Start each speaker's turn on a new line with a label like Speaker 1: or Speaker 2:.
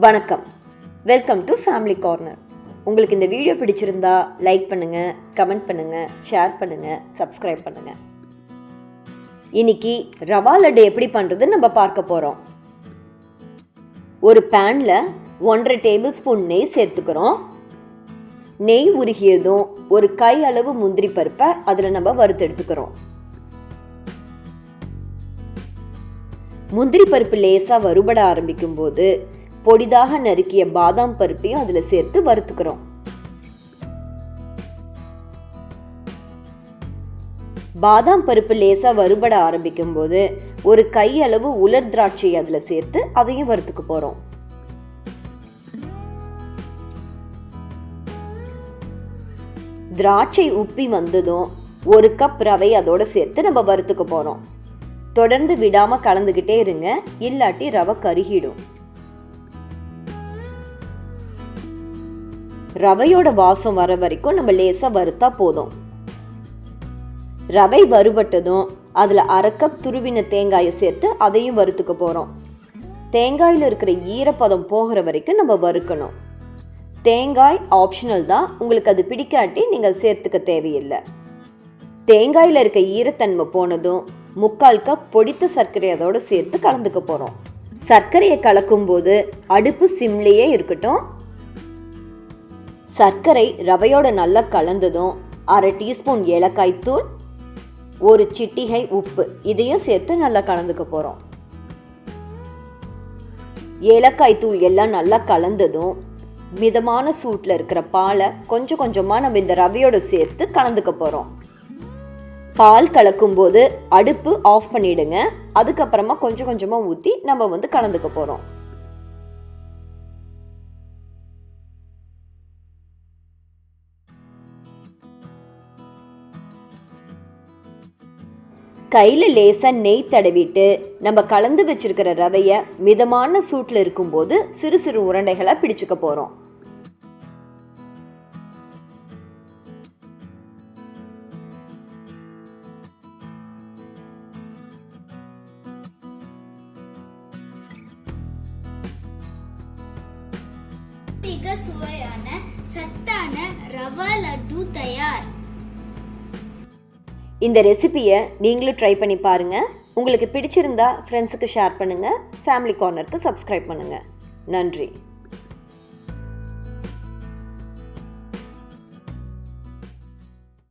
Speaker 1: வணக்கம், welcome to family corner. உங்களுக்கு இந்த வீடியோ பிடிச்சிருந்தா லைக் பண்ணுங்கள், கமெண்ட் பண்ணுங்கள், ஷேர் பண்ணுங்கள், சப்ஸ்கிரைப் பண்ணுங்கள். இன்னைக்கு ரவா லட்டு எப்படி பண்ணுறது நம்ம பார்க்க போகிறோம். ஒரு பேனில் 1.5 டேபிள் ஸ்பூன் நெய் சேர்த்துக்கிறோம். நெய் உருகியதும் ஒரு கை அளவு முந்திரி பருப்பை அதில் நம்ம வறுத்து எடுத்துக்கிறோம். முந்திரி பருப்பு லேசாக வறுபட ஆரம்பிக்கும் போது பொடிதாக நறுக்கிய பாதாம் பருப்பையும் அதில் சேர்த்து வறுத்துக்கிறோம். பாதாம் பருப்பு லேசாக வறுபட ஆரம்பிக்கும் போது ஒரு கை அளவு உலர் திராட்சை அதில் சேர்த்து அதையும் வறுத்துக்க போகிறோம். திராட்சை உப்பி வந்ததும் 1 கப் ரவை அதோட சேர்த்து நம்ம வறுத்துக்க போகிறோம். தொடர்ந்து விடாமல் கலந்துக்கிட்டே இருங்க, இல்லாட்டி ரவை கருகிடும். ரவையோட வாசம் வர வரைக்கும் நம்ம லேசாக வறுத்தா போதும். ரவை வறுபட்டதும் அதில் 1/2 கப் துருவின தேங்காயை சேர்த்து அதையும் வறுத்துக்க போகிறோம். தேங்காயில் இருக்கிற ஈரப்பதம் போகிற வரைக்கும் நம்ம வறுக்கணும். தேங்காய் ஆப்ஷனல் தான், உங்களுக்கு அது பிடிக்காட்டி நீங்கள் சேர்த்துக்க தேவையில்லை. தேங்காயில் இருக்க ஈரத்தன்மை போனதும் 3/4 கப் பொடித்த சர்க்கரை அதோடு சேர்த்து கலந்துக்க போகிறோம். சர்க்கரையை கலக்கும் போது அடுப்பு சிம்லேயே இருக்கட்டும். சர்க்கரை ரவையோட நல்லா கலந்ததும் 1/2 டீஸ்பூன் ஏலக்காய் தூள், 1 சிட்டிகை உப்பு இதையும் சேர்த்து நல்லா கலந்துக்க போகிறோம். ஏலக்காய் தூள் எல்லாம் நல்லா கலந்ததும் மிதமான சூட்டில் இருக்கிற பாலை கொஞ்சம் கொஞ்சமாக நம்ம இந்த ரவையோட சேர்த்து கலந்துக்க போகிறோம். பால் கலக்கும் போது அடுப்பு ஆஃப் பண்ணிடுங்க. அதுக்கப்புறமா கொஞ்சம் கொஞ்சமாக ஊற்றி நம்ம கலந்துக்க போகிறோம். கையில் லேசாக நெய் தடவிட்டு நம்ம கலந்து வச்சிருக்கிற ரவையை மிதமான சூட்டில் இருக்கும்போது சிறு சிறு உருண்டைகளாக பிடிச்சுக்க போகிறோம்.
Speaker 2: மிக சுவையான சத்தான ரவா லட்டு தயார்.
Speaker 1: இந்த ரெசிபியை நீங்களும் ட்ரை பண்ணி பாருங்கள். உங்களுக்கு பிடிச்சிருந்தா ஃப்ரெண்ட்ஸுக்கு ஷேர் பண்ணுங்கள். ஃபேமிலி கார்னருக்கு சப்ஸ்கிரைப் பண்ணுங்கள். நன்றி.